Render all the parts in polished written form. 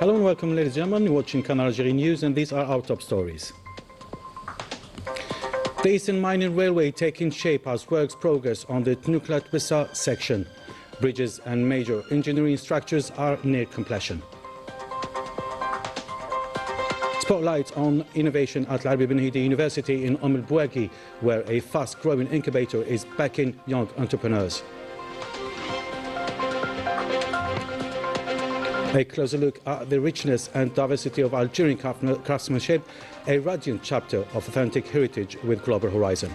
Hello and welcome, ladies and gentlemen. You're watching Canal Algerian News, and these are our top stories. The Eastern Mining Railway taking shape as works progress on the Tnuklat-Bissa section. Bridges and major engineering structures are near completion. Spotlight on innovation at Al Ben Hidi University in Al Bouaghi, where a fast-growing incubator is backing young entrepreneurs. A closer look at the richness and diversity of Algerian craftsmanship, a radiant chapter of authentic heritage with global horizon.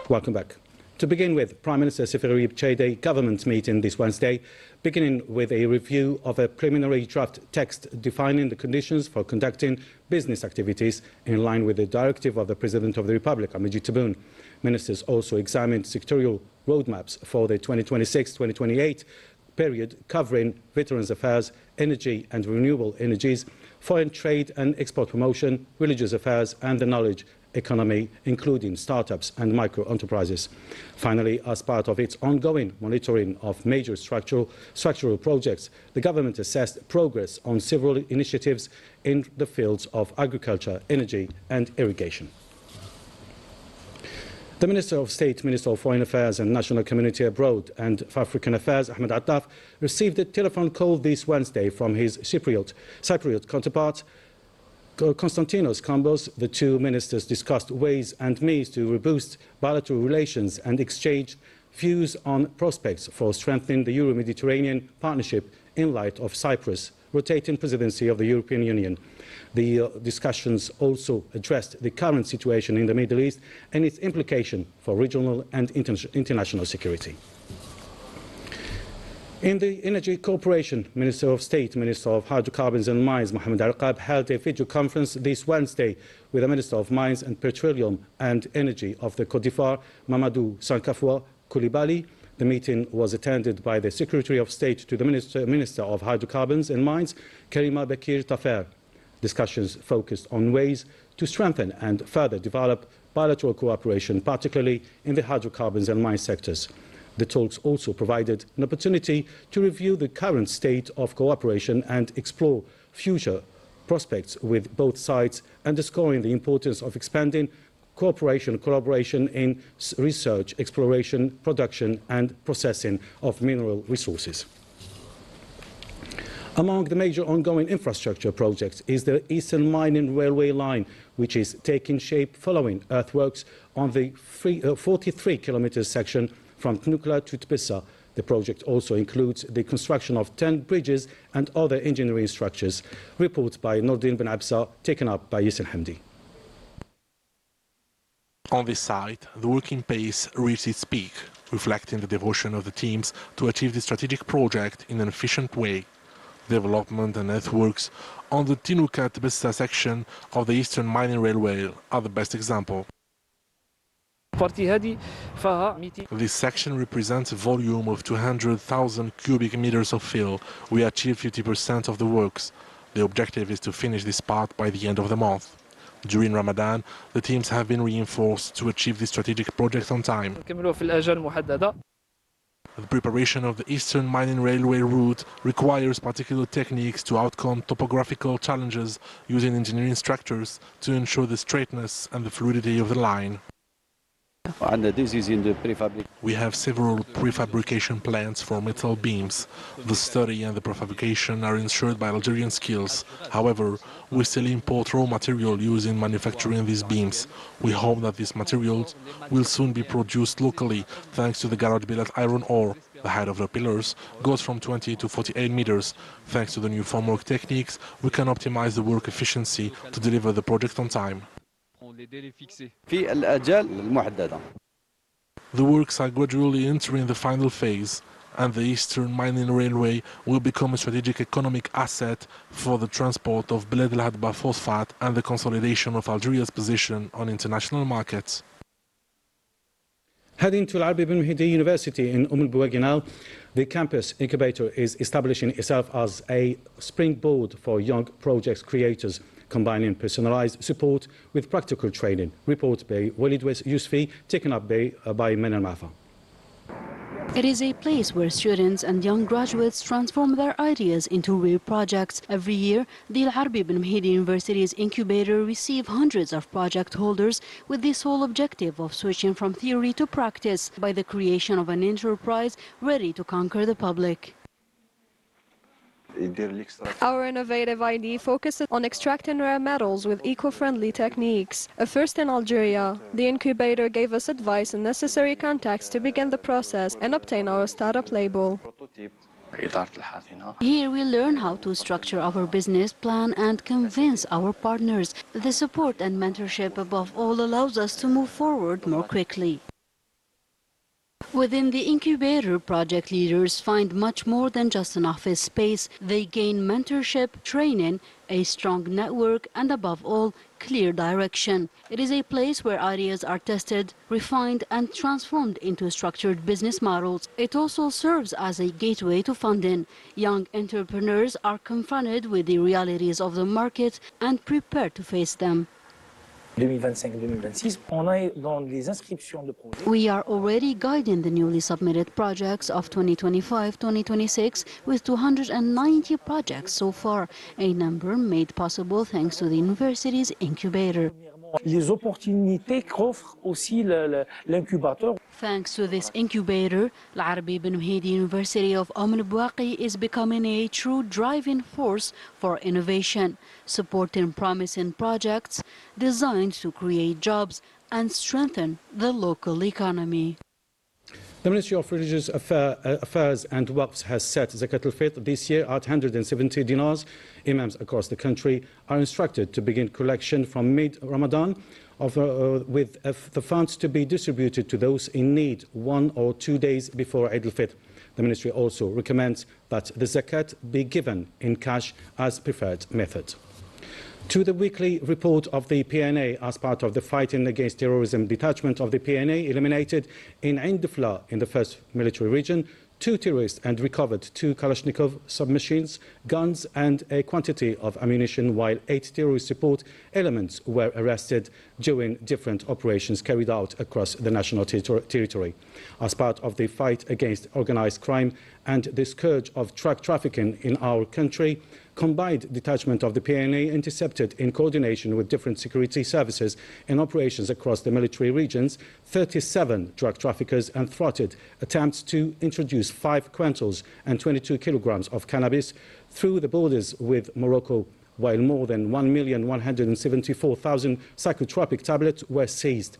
Welcome back. To begin with, Prime Minister Seferi Bcheideh government meeting this Wednesday, beginning with a review of a preliminary draft text defining the conditions for conducting business activities in line with the directive of the President of the Republic, Amajid Tebboune. Ministers also examined sectorial roadmaps for the 2026-2028 period, covering veterans affairs, energy and renewable energies, foreign trade and export promotion, religious affairs and the knowledge economy, including startups and micro-enterprises. Finally, as part of its ongoing monitoring of major structural projects, the government assessed progress on several initiatives in the fields of agriculture, energy and irrigation. The Minister of State, Minister of Foreign Affairs and National Community Abroad and for African Affairs, Ahmed Attaf, received a telephone call this Wednesday from his Cypriot counterpart, Konstantinos Kambos. The two ministers discussed ways and means to reboost bilateral relations and exchange views on prospects for strengthening the Euro-Mediterranean partnership in light of Cyprus' rotating presidency of the European Union. The discussions also addressed the current situation in the Middle East and its implication for regional and international security. In the Energy Cooperation, Minister of State, Minister of Hydrocarbons and Mines, Mohamed Al-Qab, held a video conference this Wednesday with the Minister of Mines and Petroleum and Energy of the Côte d'Ivoire, Mamadou Sankafwa Koulibaly. The meeting was attended by the Secretary of State to the Minister of Hydrocarbons and Mines, Karima Bekir Tafer. Discussions focused on ways to strengthen and further develop bilateral cooperation, particularly in the hydrocarbons and mine sectors. The talks also provided an opportunity to review the current state of cooperation and explore future prospects with both sides, underscoring the importance of expanding collaboration in research, exploration, production and processing of mineral resources. Among the major ongoing infrastructure projects is the Eastern Mining Railway line, which is taking shape following earthworks on the 43-kilometre section from Tnukla to Tbissa. The project also includes the construction of 10 bridges and other engineering structures. Report by Nordin Ben Absa, taken up by Yasin Hamdi. On this site, the working pace reached its peak, reflecting the devotion of the teams to achieve the strategic project in an efficient way. Development and earthworks on the Tnukla-Tbissa section of the Eastern Mining Railway are the best example. This section represents a volume of 200,000 cubic meters of fill. We achieved 50% of the works. The objective is to finish this part by the end of the month. During Ramadan, the teams have been reinforced to achieve this strategic project on time. The preparation of the Eastern Mining Railway route requires particular techniques to outcome topographical challenges using engineering structures to ensure the straightness and the fluidity of the line. We have several prefabrication plants for metal beams. The study and the prefabrication are ensured by Algerian skills. However, we still import raw material used in manufacturing these beams. We hope that these materials will soon be produced locally thanks to the garage billet iron ore. The height of the pillars goes from 20 to 48 meters. Thanks to the new formwork techniques, we can optimize the work efficiency to deliver the project on time. The works are gradually entering the final phase, and the Eastern Mining Railway will become a strategic economic asset for the transport of Bled El Hadba phosphate and the consolidation of Algeria's position on international markets. Heading to Al Ben Hidi University in Bouaghi now, the campus incubator is establishing itself as a springboard for young project creators, combining personalized support with practical training. Report by Walid Youssfi, taken up by Menan Mafa. It is a place where students and young graduates transform their ideas into real projects. Every year, the Al Harbi bin Mahdi University's incubator receives hundreds of project holders with the sole objective of switching from theory to practice by the creation of an enterprise ready to conquer the public. Our innovative ID focuses on extracting rare metals with eco-friendly techniques. A first in Algeria, the incubator gave us advice and necessary contacts to begin the process and obtain our startup label. Here we learn how to structure our business plan and convince our partners. The support and mentorship above all allows us to move forward more quickly. Within the incubator, project leaders find much more than just an office space. They gain mentorship, training, a strong network, and above all, clear direction. It is a place where ideas are tested, refined, and transformed into structured business models. It also serves as a gateway to funding. Young entrepreneurs are confronted with the realities of the market and prepared to face them. 2025-2026, on a dans les inscriptions de projets. We are already guiding the newly submitted projects of 2025-2026 with 290 projects so far, a number made possible thanks to the university's incubator. Les opportunités qu'offre aussi l'incubateur. Thanks to this incubator, Al Harbi bin Mahdi University of Al Bouaqi is becoming a true driving force for innovation, supporting promising projects designed to create jobs and strengthen the local economy. The Ministry of Religious Affairs and Waqfs has set Zakat al-Fitr this year at 170 dinars. Imams across the country are instructed to begin collection from mid-Ramadan with the funds to be distributed to those in need 1 or 2 days before Eid al-Fitr. The Ministry also recommends that the Zakat be given in cash as preferred method. To the weekly report of the PNA as part of the Fighting Against Terrorism detachment of the PNA eliminated in Ain Difla in the 1st Military Region 2 terrorists and recovered 2 Kalashnikov submachines, guns and a quantity of ammunition, while 8 terrorist support elements were arrested during different operations carried out across the national territory. As part of the fight against organised crime and the scourge of drug trafficking in our country, combined detachment of the PNA intercepted, in coordination with different security services in operations across the military regions, 37 drug traffickers and thwarted attempts to introduce 5 quintals and 22 kilograms of cannabis through the borders with Morocco, while more than 1,174,000 psychotropic tablets were seized.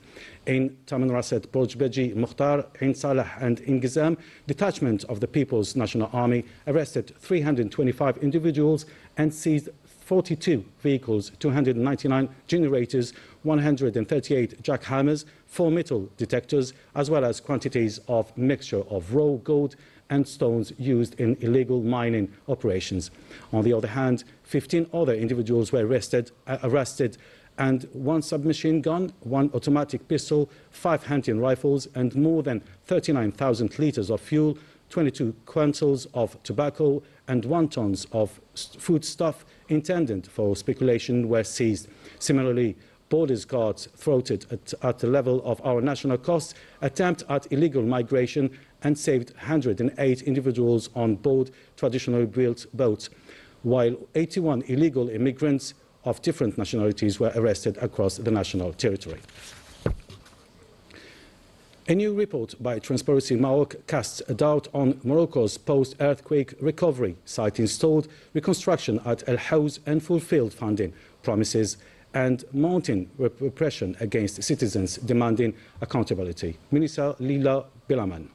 In Tamanrasset, Borjbeji, Mukhtar, Ain Salah and Ingizam, detachment of the People's National Army arrested 325 individuals and seized 42 vehicles, 299 generators, 138 jackhammers, 4 metal detectors, as well as quantities of mixture of raw gold and stones used in illegal mining operations. On the other hand, 15 other individuals were arrested and 1 submachine gun, 1 automatic pistol, 5 hunting rifles and more than 39,000 litres of fuel, 22 quintals of tobacco and 1 ton of foodstuff intended for speculation were seized. Similarly, borders guards thwarted at the level of our national costs attempt at illegal migration and saved 108 individuals on board traditionally built boats, while 81 illegal immigrants of different nationalities were arrested across the national territory. A new report by Transparency Maroc casts a doubt on Morocco's post-earthquake recovery, citing stalled reconstruction at El Haouz and fulfilled funding promises and mounting repression against citizens demanding accountability. Minister Lila Bilaman.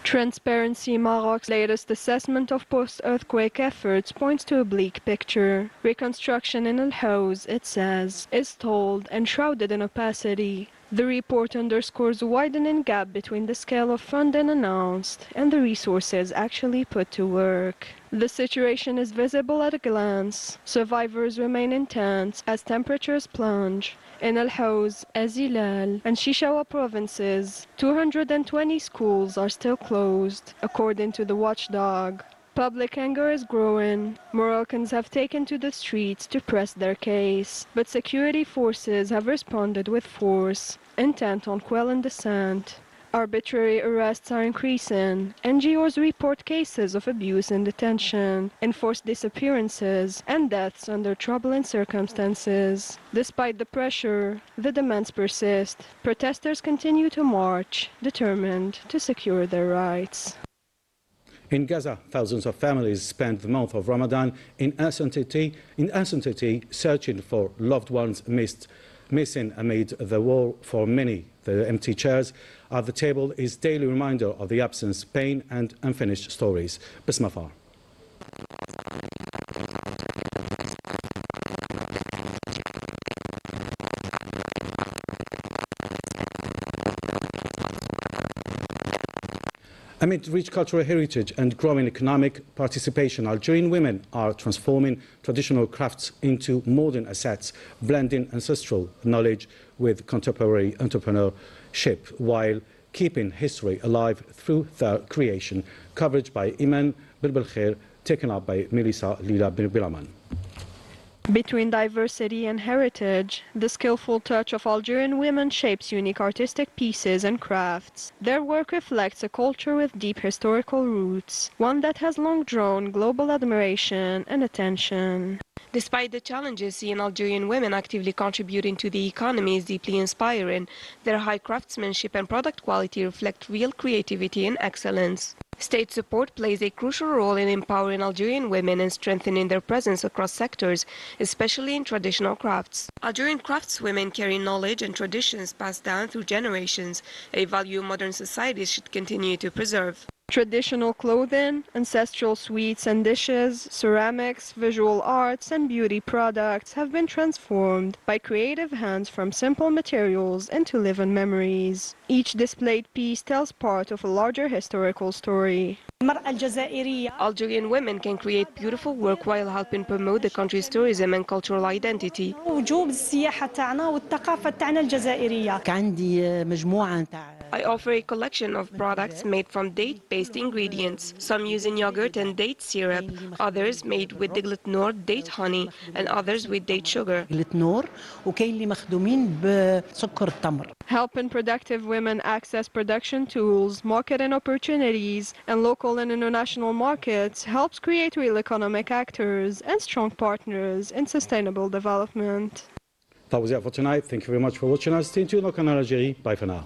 Transparency Maroc's latest assessment of post-earthquake efforts points to a bleak picture. Reconstruction in El Haouz, it says, is stalled and shrouded in opacity. The report underscores a widening gap between the scale of funding announced and the resources actually put to work. The situation is visible at a glance. Survivors remain intense as temperatures plunge. In El Haouz, Azilal, and Shishawa provinces, 220 schools are still closed, according to the watchdog. Public anger is growing. Moroccans have taken to the streets to press their case, but security forces have responded with force, intent on quelling dissent. Arbitrary arrests are increasing. NGOs report cases of abuse in detention, enforced disappearances, and deaths under troubling circumstances. Despite the pressure, the demands persist. Protesters continue to march, determined to secure their rights. In Gaza, thousands of families spent the month of Ramadan in uncertainty searching for loved ones missing amid the war. For many, the empty chairs at the table is daily reminder of the absence, pain and unfinished stories. Basma Far. Amid rich cultural heritage and growing economic participation, Algerian women are transforming traditional crafts into modern assets, blending ancestral knowledge with contemporary entrepreneurship while keeping history alive through their creation. Coverage by Iman Bilbilkhair, taken up by Melissa Lila Bilaman. Between diversity and heritage, the skillful touch of Algerian women shapes unique artistic pieces and crafts. Their work reflects a culture with deep historical roots, one that has long drawn global admiration and attention. Despite the challenges, seeing Algerian women actively contributing to the economy is deeply inspiring. Their high craftsmanship and product quality reflect real creativity and excellence. State support plays a crucial role in empowering Algerian women and strengthening their presence across sectors, especially in traditional crafts. Algerian craftswomen carry knowledge and traditions passed down through generations, a value modern societies should continue to preserve. Traditional clothing, ancestral sweets and dishes, ceramics, visual arts, and beauty products have been transformed by creative hands from simple materials into living memories. Each displayed piece tells part of a larger historical story. Algerian women can create beautiful work while helping promote the country's tourism and cultural identity. I offer a collection of products made from date-based ingredients, some using yogurt and date syrup, others made with diglet noor, date honey, and others with date sugar. Helping productive women access production tools, marketing opportunities, and local and international markets helps create real economic actors and strong partners in sustainable development. That was it for tonight. Thank you very much for watching us. Stay tuned on Canal Algérie. Bye for now.